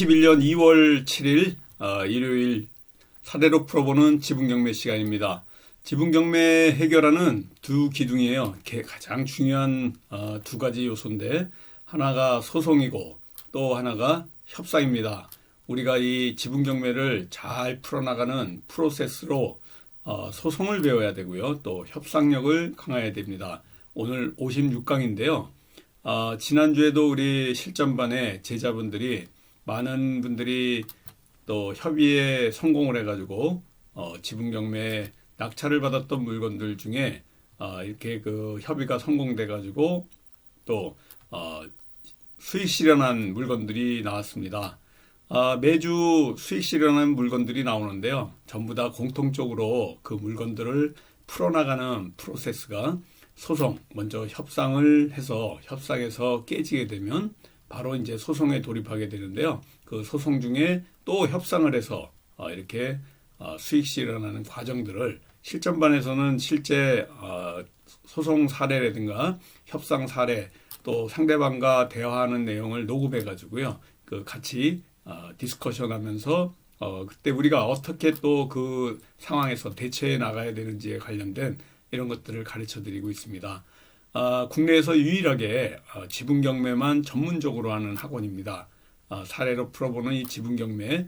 2021년 2월 7일 일요일 사례로 풀어보는 지분경매 시간입니다. 지분경매 해결하는 두 기둥이에요. 가장 중요한 두 가지 요소인데 하나가 소송이고 또 하나가 협상입니다. 우리가 이 지분경매를 잘 풀어나가는 프로세스로 소송을 배워야 되고요. 또 협상력을 강화해야 됩니다. 오늘 56강인데요. 지난주에도 우리 실전반에 제자분들이 많은 분들이 또 협의에 성공을 해가지고 지분경매에 낙찰을 받았던 물건들 중에 이렇게 그 협의가 성공돼가지고 또 수익 실현한 물건들이 나왔습니다. 매주 수익 실현한 물건들이 나오는데요. 전부 다 공통적으로 그 물건들을 풀어나가는 프로세스가 소송, 먼저 협상을 해서 협상에서 깨지게 되면 바로 이제 소송에 돌입하게 되는데요. 그 소송 중에 또 협상을 해서 이렇게 수익 실현하는 과정들을 실전반에서는 실제 소송 사례라든가 협상 사례 또 상대방과 대화하는 내용을 녹음해 가지고요. 그 같이 디스커션하면서 그때 우리가 어떻게 또 그 상황에서 대처해 나가야 되는지에 관련된 이런 것들을 가르쳐 드리고 있습니다. 국내에서 유일하게 지분경매만 전문적으로 하는 학원입니다. 사례로 풀어보는 이 지분경매,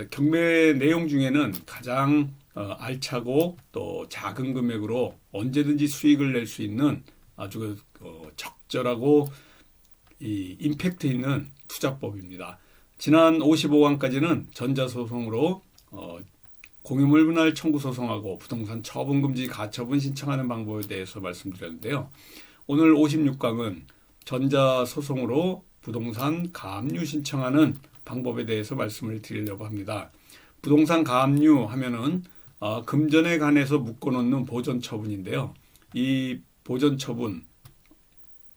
경매 내용 중에는 가장 알차고 또 작은 금액으로 언제든지 수익을 낼 수 있는 아주 적절하고 이 임팩트 있는 투자법입니다. 지난 55강까지는 전자소송으로 공유물 분할 청구 소송하고 부동산 처분금지 가처분 신청하는 방법에 대해서 말씀드렸는데요. 오늘 56강은 전자소송으로 부동산 가압류 신청하는 방법에 대해서 말씀을 드리려고 합니다. 부동산 가압류 하면은 금전에 관해서 묶어놓는 보전처분인데요. 이 보전처분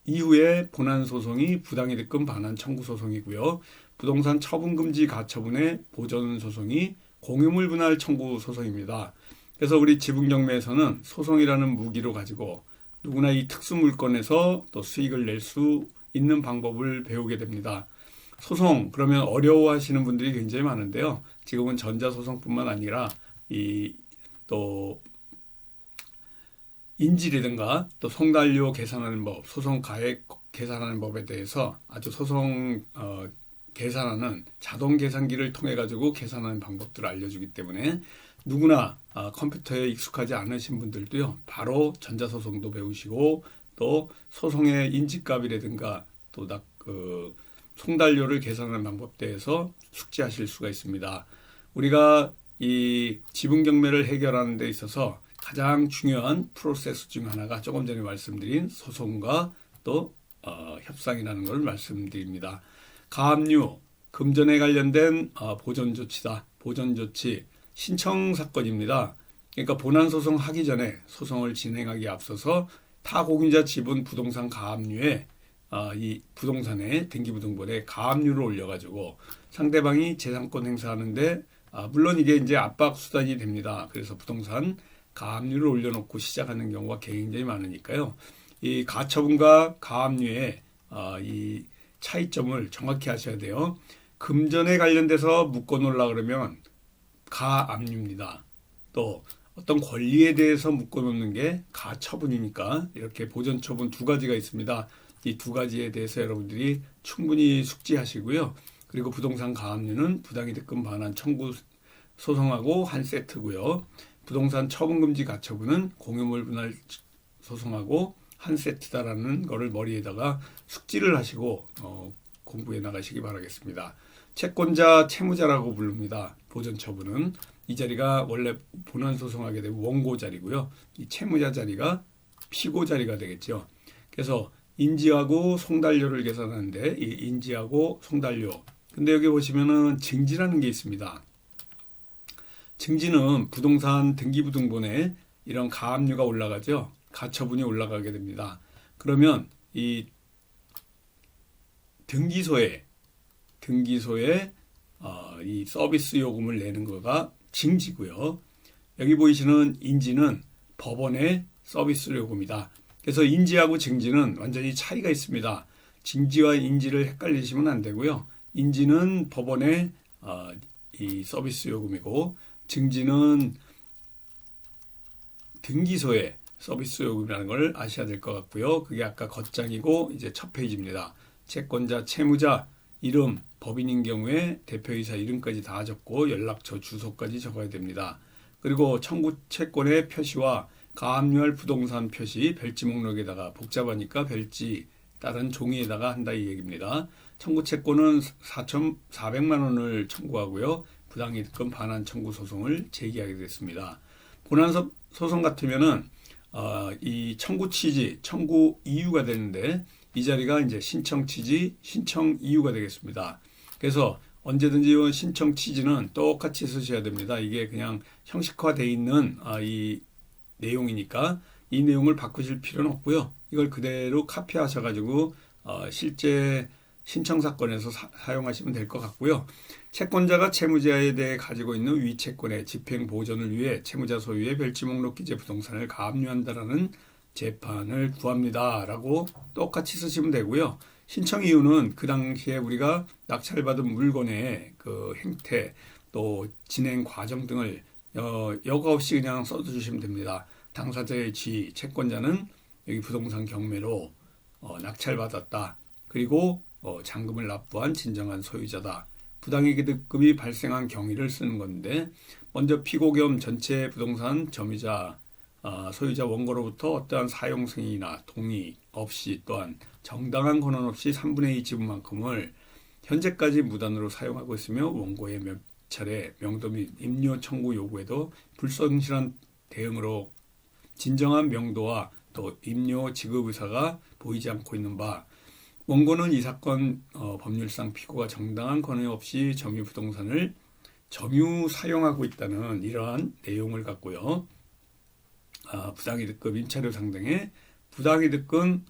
이후에 본안소송이 부당이득금 반환 청구 소송이고요. 부동산 처분금지 가처분의 보전소송이 공유물 분할 청구 소송입니다. 그래서 우리 지분경매에서는 소송이라는 무기로 가지고 누구나 이 특수 물건에서 또 수익을 낼 수 있는 방법을 배우게 됩니다. 소송 그러면 어려워하시는 분들이 굉장히 많은데요. 지금은 전자소송뿐만 아니라 또 인지라든가 또 송달료 계산하는 법, 소송 가액 계산하는 법에 대해서 아주 소송 계산하는 자동 계산기를 통해 가지고 계산하는 방법들을 알려주기 때문에 누구나 컴퓨터에 익숙하지 않으신 분들도요 바로 전자소송도 배우시고 또 소송의 인지값이라든가 또 송달료를 계산하는 방법에 대해서 숙지하실 수가 있습니다. 우리가 이 지분경매를 해결하는 데 있어서 가장 중요한 프로세스 중 하나가 조금 전에 말씀드린 소송과 또 협상이라는 걸 말씀드립니다. 가압류, 금전에 관련된 보전조치다. 보전조치 신청 사건입니다. 그러니까 본안소송 하기 전에 소송을 진행하기 앞서서 타공유자 지분 부동산 가압류에 이 부동산에 등기부등본에 가압류를 올려가지고 상대방이 재산권 행사하는데 물론 이게 이제 압박 수단이 됩니다. 그래서 부동산 가압류를 올려놓고 시작하는 경우가 굉장히 많으니까요. 이 가처분과 가압류의 이 차이점을 정확히 하셔야 돼요. 금전에 관련돼서 묶어놓으려고 그러면 가압류입니다. 또 어떤 권리에 대해서 묶어놓는 게 가처분이니까 이렇게 보전처분 두 가지가 있습니다. 이 두 가지에 대해서 여러분들이 충분히 숙지하시고요. 그리고 부동산 가압류는 부당이득금 반환 청구 소송하고 한 세트고요. 부동산 처분금지 가처분은 공유물 분할 소송하고 한 세트다라는 거를 머리에다가 숙지를 하시고 공부해 나가시기 바라겠습니다. 채권자, 채무자라고 부릅니다. 보전처분은 이 자리가 원래 본안소송하게 되면 원고 자리고요. 이 채무자 자리가 피고 자리가 되겠죠. 그래서 인지하고 송달료를 계산하는데 이 인지하고 송달료. 근데 여기 보시면은 증지라는 게 있습니다. 증지는 부동산 등기부등본에 이런 가압류가 올라가죠. 가처분이 올라가게 됩니다. 그러면 이 등기소에 이 서비스 요금을 내는 거가 증지고요. 여기 보이시는 인지는 법원의 서비스 요금이다. 그래서 인지하고 증지는 완전히 차이가 있습니다. 증지와 인지를 헷갈리시면 안 되고요. 인지는 법원의 이 서비스 요금이고 증지는 등기소의 서비스 요금이라는 걸 아셔야 될 것 같고요. 그게 아까 겉장이고 이제 첫 페이지입니다. 채권자, 채무자, 이름, 법인인 경우에 대표이사 이름까지 다 적고 연락처, 주소까지 적어야 됩니다. 그리고 청구 채권의 표시와 가압류할 부동산 표시 별지 목록에다가 복잡하니까 별지 다른 종이에다가 한다 이 얘기입니다. 청구 채권은 4,400만 원을 청구하고요. 부당이득금 반환 청구 소송을 제기하게 됐습니다. 본안 소송 같으면은 이 청구 취지, 청구 이유가 되는데 이 자리가 이제 신청 취지, 신청 이유가 되겠습니다. 그래서 언제든지 신청 취지는 똑같이 쓰셔야 됩니다. 이게 그냥 형식화되어 있는 이 내용이니까 이 내용을 바꾸실 필요는 없고요. 이걸 그대로 카피하셔가지고 실제 신청 사건에서 사용하시면 될 것 같고요. 채권자가 채무자에 대해 가지고 있는 위채권의 집행 보전을 위해 채무자 소유의 별지 목록 기재 부동산을 가압류한다라는 재판을 구합니다라고 똑같이 쓰시면 되고요. 신청 이유는 그 당시에 우리가 낙찰받은 물건의 그 행태 또 진행 과정 등을 여과 없이 그냥 써주시면 됩니다. 당사자의 지위, 채권자는 여기 부동산 경매로 낙찰받았다. 그리고 잔금을 납부한 진정한 소유자다. 부당이득금이 발생한 경위를 쓰는 건데 먼저 피고 겸 전체 부동산 점유자 소유자 원고로부터 어떠한 사용 승인이나 동의 없이 또한 정당한 권한 없이 3분의 2 지분만큼을 현재까지 무단으로 사용하고 있으며 원고의 몇 차례 명도 및 임료 청구 요구에도 불성실한 대응으로 진정한 명도와 또 임료 지급 의사가 보이지 않고 있는 바 원고는 이 사건 법률상 피고가 정당한 권한 없이 점유 부동산을 점유 사용하고 있다는 이러한 내용을 갖고요. 부당이득금 임차료 상당의 부당이득금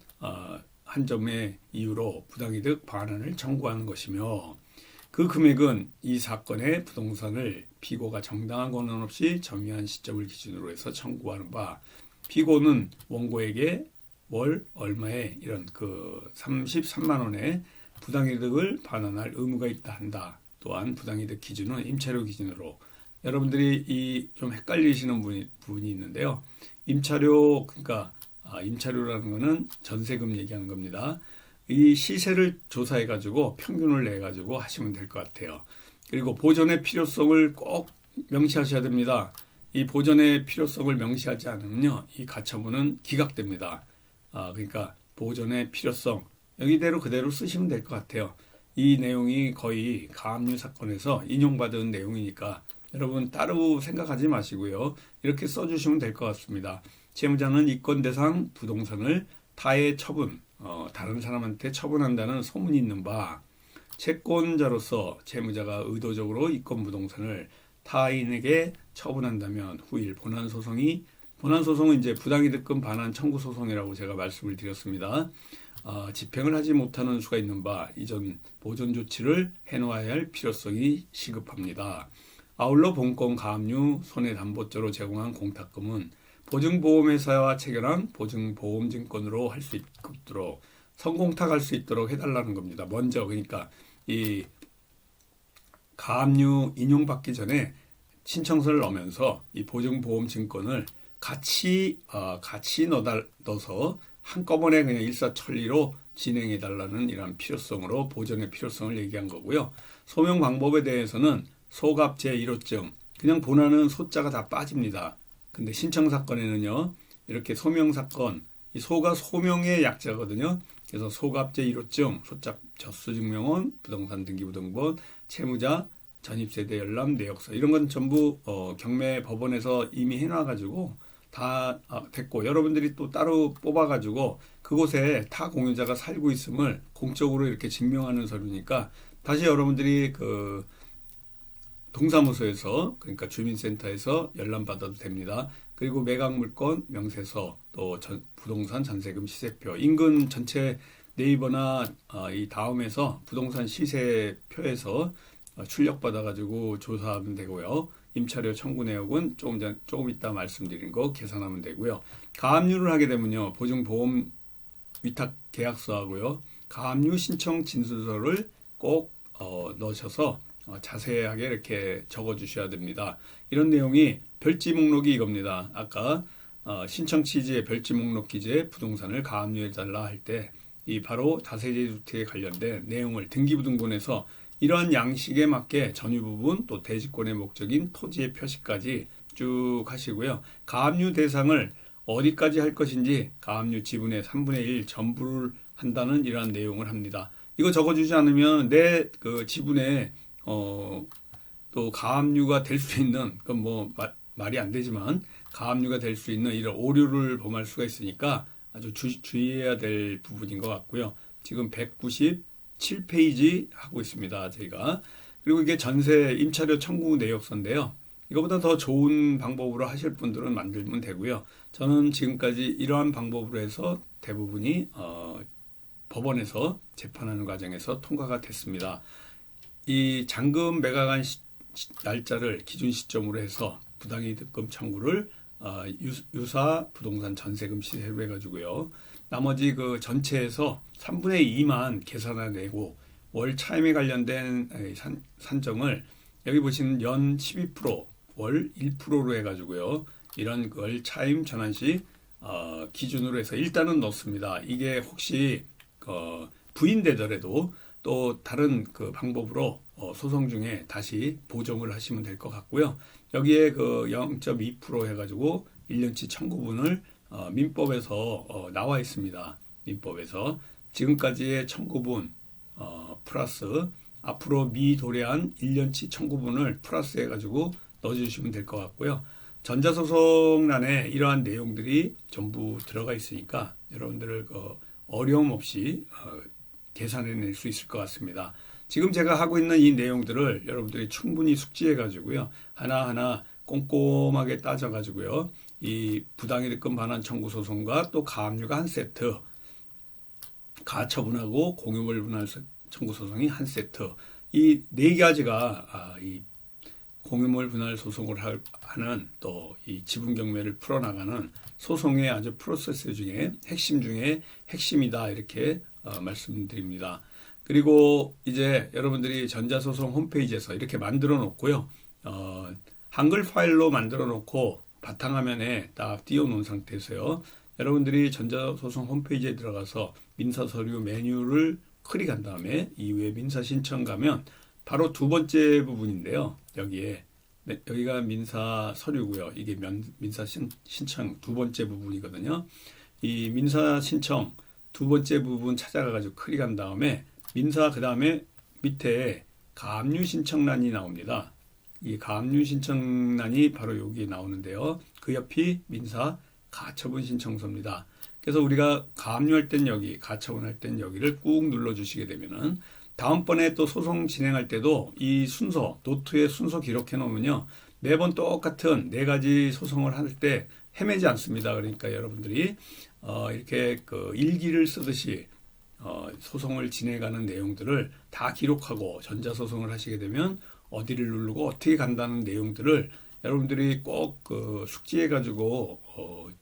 한 점의 이유로 부당이득 반환을 청구하는 것이며 그 금액은 이 사건의 부동산을 피고가 정당한 권한 없이 점유한 시점을 기준으로 해서 청구하는 바 피고는 원고에게 월 얼마에 이런 그 33만 원의 부당이득을 반환할 의무가 있다 한다. 또한 부당이득 기준은 임차료 기준으로 여러분들이 이 좀 헷갈리시는 부분이 있는데요. 임차료 그러니까 임차료라는 거는 전세금 얘기하는 겁니다. 이 시세를 조사해 가지고 평균을 내 가지고 하시면 될 것 같아요. 그리고 보존의 필요성을 꼭 명시하셔야 됩니다. 이 보존의 필요성을 명시하지 않으면요, 이 가처분은 기각됩니다. 그러니까 보존의 필요성 여기대로 그대로 쓰시면 될 것 같아요. 이 내용이 거의 가압류 사건에서 인용받은 내용이니까 여러분 따로 생각하지 마시고요. 이렇게 써주시면 될 것 같습니다. 채무자는 이권 대상 부동산을 타의 처분, 다른 사람한테 처분한다는 소문이 있는 바 채권자로서 채무자가 의도적으로 이권 부동산을 타인에게 처분한다면 후일 본안소송은 이제 부당이득금 반환 청구 소송이라고 제가 말씀을 드렸습니다. 집행을 하지 못하는 수가 있는 바 이전 보존 조치를 해놓아야 할 필요성이 시급합니다. 아울러 본건 가압류 손해담보죄로 제공한 공탁금은 보증보험회사와 체결한 보증보험증권으로 할 수 있도록 선공탁할 수 있도록 해달라는 겁니다. 먼저 그러니까 이 가압류 인용받기 전에 신청서를 넣으면서 이 보증보험증권을 같이 넣어서 한꺼번에 그냥 일사천리로 진행해달라는 이런 필요성으로 보존의 필요성을 얘기한 거고요. 소명 방법에 대해서는 소갑 제1호증 그냥 본안은 소자가 다 빠집니다. 근데 신청 사건에는요 이렇게 소명 사건 이 소가 소명의 약자거든요. 그래서 소갑 제1호증 소자 젖수증명원 부동산 등기부등본 채무자 전입세대 열람 내역서 이런 건 전부 경매 법원에서 이미 해놔가지고 다 됐고 여러분들이 또 따로 뽑아가지고 그곳에 타 공유자가 살고 있음을 공적으로 이렇게 증명하는 서류니까 다시 여러분들이 그 동사무소에서 그러니까 주민센터에서 열람 받아도 됩니다. 그리고 매각물건 명세서 또 부동산 전세금 시세표 인근 전체 네이버나 이 다음에서 부동산 시세표에서 출력받아가지고 조사하면 되고요. 임차료 청구 내역은 조금 이따 말씀드린 거 계산하면 되고요. 가압류를 하게 되면요. 보증보험 위탁 계약서하고요. 가압류 신청 진술서를 꼭 넣으셔서 자세하게 이렇게 적어 주셔야 됩니다. 이런 내용이 별지 목록이 이겁니다. 아까 신청 취지의 별지 목록 기재에 부동산을 가압류해 달라 할 때 이 바로 다세대 주택에 관련된 내용을 등기부등본에서 이러한 양식에 맞게 전유 부분 또 대지권의 목적인 토지의 표시까지 쭉 하시고요. 가압류 대상을 어디까지 할 것인지 가압류 지분의 3분의 1 전부를 한다는 이러한 내용을 합니다. 이거 적어주지 않으면 내 그 지분에 또 가압류가 될 수 있는 그건 뭐 말이 안 되지만 가압류가 될 수 있는 이런 오류를 범할 수가 있으니까 아주 주의해야 될 부분인 것 같고요. 지금 197페이지 하고 있습니다. 저희가. 그리고 이게 전세 임차료 청구 내역서인데요. 이거보다 더 좋은 방법으로 하실 분들은 만들면 되고요. 저는 지금까지 이러한 방법으로 해서 대부분이 법원에서 재판하는 과정에서 통과가 됐습니다. 이 잔금 매각한 날짜를 기준 시점으로 해서 부당이득금 청구를 유사 부동산 전세금 시세로 해가지고요. 나머지 그 전체에서 3분의 2만 계산해내고 월 차임에 관련된 산정을 여기 보시는 연 12%, 월 1%로 해가지고요. 이런 월 차임 전환시 기준으로 해서 일단은 넣습니다. 이게 혹시 부인되더라도 또 다른 그 방법으로 소송 중에 다시 보정을 하시면 될 것 같고요. 여기에 그 0.2% 해가지고 1년치 청구분을 민법에서 나와 있습니다. 민법에서 지금까지의 청구분 플러스 앞으로 미도래한 1년치 청구분을 플러스 해가지고 넣어주시면 될 것 같고요. 전자소송란에 이러한 내용들이 전부 들어가 있으니까 여러분들 어려움 없이 계산해낼 수 있을 것 같습니다. 지금 제가 하고 있는 이 내용들을 여러분들이 충분히 숙지해 가지고요. 하나하나 꼼꼼하게 따져 가지고요. 이 부당이득금 반환 청구 소송과 또 가압류가 한 세트, 가처분하고 공유물 분할 청구 소송이 한 세트, 이 네 가지가 이 공유물 분할 소송을 하는 또 이 지분 경매를 풀어나가는 소송의 아주 프로세스 중에 핵심 중에 핵심이다 이렇게 말씀드립니다. 그리고 이제 여러분들이 전자소송 홈페이지에서 이렇게 만들어 놓고요. 한글 파일로 만들어 놓고 바탕화면에 딱 띄워 놓은 상태에서요. 여러분들이 전자소송 홈페이지에 들어가서 민사서류 메뉴를 클릭한 다음에 이후에 민사신청 가면 바로 두 번째 부분인데요. 여기가 민사서류고요. 이게 민사신청 두 번째 부분이거든요. 이 민사신청 두 번째 부분 찾아가지고 클릭한 다음에 그 다음에 밑에 가압류 신청란이 나옵니다. 이 가압류 신청란이 바로 여기 나오는데요. 그 옆이 민사 가처분 신청서입니다. 그래서 우리가 가압류할 땐 여기, 가처분할 땐 여기를 꾹 눌러주시게 되면은 다음번에 또 소송 진행할 때도 이 순서, 노트에 순서 기록해 놓으면요. 매번 똑같은 네 가지 소송을 할 때 헤매지 않습니다. 그러니까 여러분들이 이렇게 그 일기를 쓰듯이 소송을 진행하는 내용들을 다 기록하고 전자소송을 하시게 되면 어디를 누르고 어떻게 간다는 내용들을 여러분들이 꼭 숙지해 가지고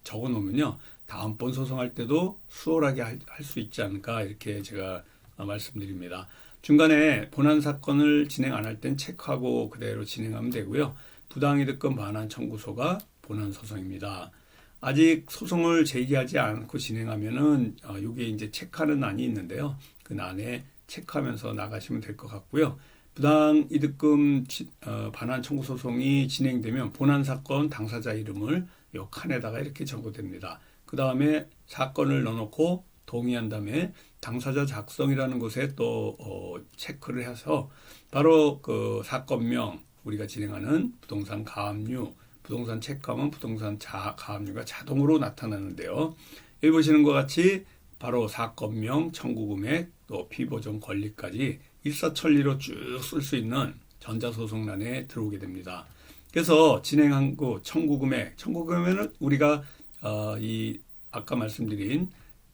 적어 놓으면요. 다음번 소송할 때도 수월하게 할 수 있지 않을까 이렇게 제가 말씀드립니다. 중간에 본안 사건을 진행 안 할 땐 체크하고 그대로 진행하면 되고요. 부당이득금 반환 청구소가 본안 소송입니다. 아직 소송을 제기하지 않고 진행하면은 이게 이제 체크하는 난이 있는데요. 그 난에 체크하면서 나가시면 될 것 같고요. 부당이득금 반환 청구 소송이 진행되면 본안 사건 당사자 이름을 이 칸에다가 이렇게 적어댑니다. 그 다음에 사건을 넣어놓고 동의한 다음에 당사자 작성이라는 곳에 또 체크를 해서 바로 그 사건명 우리가 진행하는 부동산 가압류 부동산 체크하면 부동산 가압류가 자동으로 나타나는데요. 여기 보시는 것 같이 바로 사건명, 청구금액, 또 피보정 권리까지 일사천리로 쭉 쓸 수 있는 전자소송란에 들어오게 됩니다. 그래서 진행한 그 청구금액은 우리가 이 아까 말씀드린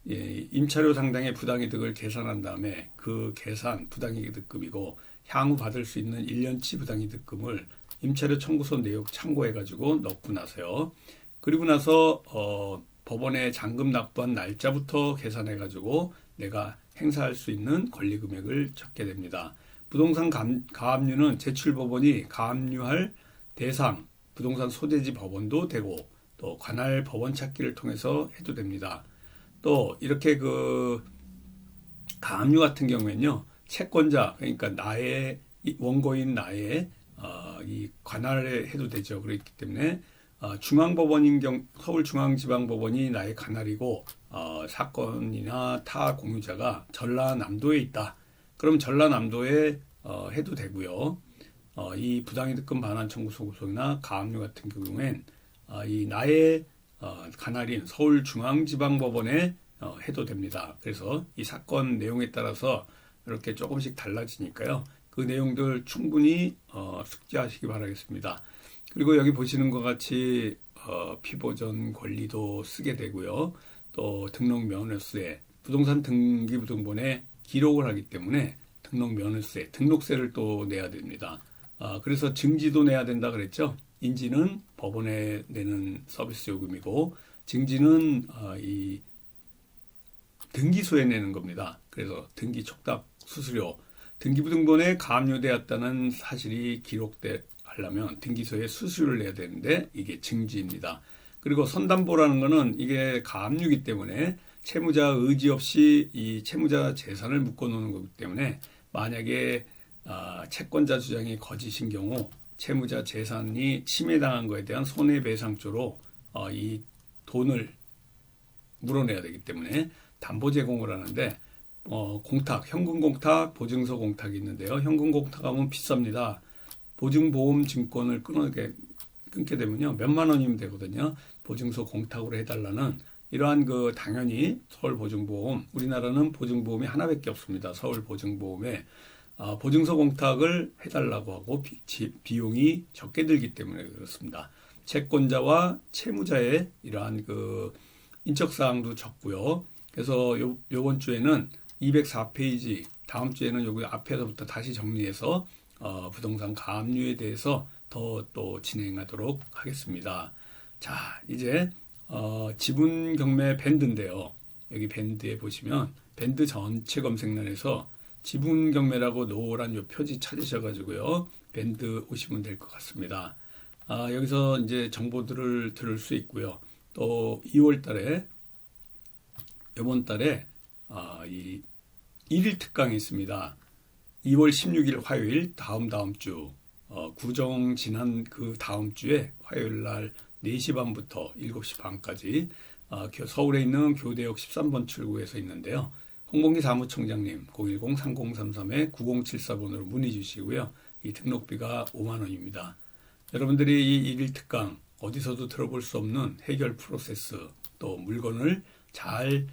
임차료 상당의 부당이득을 계산한 다음에 그 계산 부당이득금이고 향후 받을 수 있는 1년치 부당이득금을 임차료 청구서 내역 참고해가지고 넣고 나서요. 그리고 나서 법원에 잔금 납부한 날짜부터 계산해가지고 내가 행사할 수 있는 권리금액을 적게 됩니다. 부동산 가압류는 제출법원이 가압류할 대상 부동산 소재지 법원도 되고 또 관할 법원 찾기를 통해서 해도 됩니다. 또 이렇게 그 가압류 같은 경우에는요, 채권자 그러니까 나의 원고인 나의 이 관할에 해도 되죠. 그렇기 때문에 중앙법원인 서울중앙지방법원이 나의 관할이고 사건이나 타 공유자가 전라남도에 있다. 그럼 전라남도에 해도 되고요. 이 부당이득금 반환 청구 소송이나 가압류 같은 경우엔 이 나의 관할인 서울중앙지방법원에 해도 됩니다. 그래서 이 사건 내용에 따라서 이렇게 조금씩 달라지니까요. 그 내용들 충분히 숙지하시기 바라겠습니다. 그리고 여기 보시는 것 같이 피보전 권리도 쓰게 되고요. 또 등록 면허세, 부동산 등기부등본에 기록을 하기 때문에 등록 면허세, 등록세를 또 내야 됩니다. 그래서 증지도 내야 된다 그랬죠. 인지는 법원에 내는 서비스 요금이고 증지는 이 등기소에 내는 겁니다. 그래서 등기 촉탁 수수료, 등기부등본에 가압류되었다는 사실이 기록하려면 등기소에 수수료를 내야 되는데 이게 증지입니다. 그리고 선담보라는 거는 이게 가압류이기 때문에 채무자 의지 없이 이 채무자 재산을 묶어놓는 거기 때문에 만약에 채권자 주장이 거짓인 경우 채무자 재산이 침해당한 거에 대한 손해배상조로 이 돈을 물어내야 되기 때문에 담보 제공을 하는데 공탁, 현금 공탁, 보증서 공탁이 있는데요. 현금 공탁하면 비쌉니다. 보증보험 증권을 끊게 되면요. 몇만 원이면 되거든요. 보증서 공탁으로 해달라는 이러한 그 당연히 서울보증보험, 우리나라는 보증보험이 하나밖에 없습니다. 서울보증보험에 보증서 공탁을 해달라고 하고 비용이 적게 들기 때문에 그렇습니다. 채권자와 채무자의 이러한 그 인적사항도 적고요. 그래서 요번 주에는 204페이지, 다음 주에는 여기 앞에서부터 다시 정리해서 부동산 가압류에 대해서 더 또 진행하도록 하겠습니다. 자, 이제 지분 경매 밴드인데요. 여기 밴드에 보시면 밴드 전체 검색란에서 지분 경매라고 노란 요 표지 찾으셔가지고요. 밴드 오시면 될 것 같습니다. 여기서 이제 정보들을 들을 수 있고요. 또 2월 달에 이번 달에 이 1일 특강이 있습니다. 2월 16일 화요일 다음 주 구정 지난 그 다음 주에 화요일 날 4시 반부터 7시 반까지 서울에 있는 교대역 13번 출구에서 있는데요. 홍범기 사무총장님 010-3033-9074번으로 문의 주시고요. 이 등록비가 5만 원입니다. 여러분들이 이 1일 특강 어디서도 들어볼 수 없는 해결 프로세스 또 물건을 잘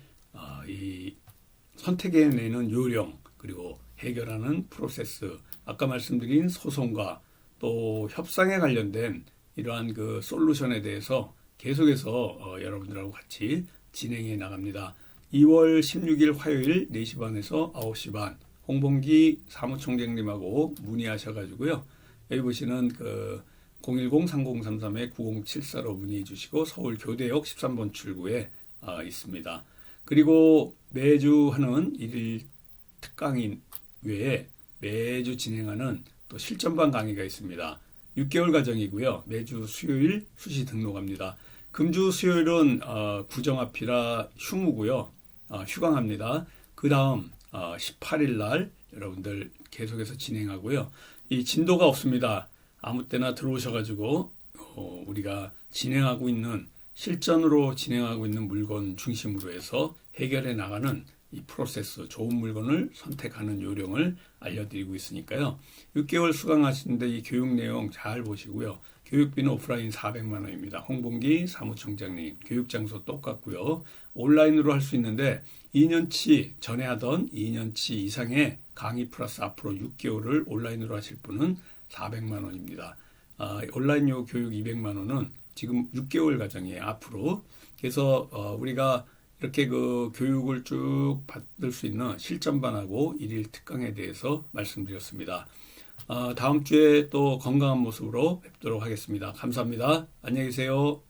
선택해내는 요령 그리고 해결하는 프로세스 아까 말씀드린 소송과 또 협상에 관련된 이러한 그 솔루션에 대해서 계속해서 여러분들하고 같이 진행해 나갑니다. 2월 16일 화요일 4시 반에서 9시 반 홍범기 사무총장님하고 문의하셔가지고요. 여기 보시는 그 010-3033-9074로 문의해 주시고 서울 교대역 13번 출구에 있습니다. 그리고 매주 하는 1일 특강인 외에 매주 진행하는 또 실전반 강의가 있습니다. 6개월 과정이고요. 매주 수요일 수시 등록합니다. 금주 수요일은 구정앞이라 휴무고요. 휴강합니다. 그 다음 18일 날 여러분들 계속해서 진행하고요. 이 진도가 없습니다. 아무 때나 들어오셔가지고 우리가 진행하고 있는 실전으로 진행하고 있는 물건 중심으로 해서 해결해 나가는 이 프로세스, 좋은 물건을 선택하는 요령을 알려드리고 있으니까요. 6개월 수강하시는데 이 교육 내용 잘 보시고요. 교육비는 오프라인 400만 원입니다. 홍범기 사무총장님, 교육장소 똑같고요. 온라인으로 할 수 있는데 2년치 전에 하던 2년치 이상의 강의 플러스 앞으로 6개월을 온라인으로 하실 분은 400만 원입니다. 온라인용 교육 200만 원은 지금 6개월 과정이에요. 앞으로. 그래서 우리가 이렇게 그 교육을 쭉 받을 수 있는 실전반하고 1일 특강에 대해서 말씀드렸습니다. 다음 주에 또 건강한 모습으로 뵙도록 하겠습니다. 감사합니다. 안녕히 계세요.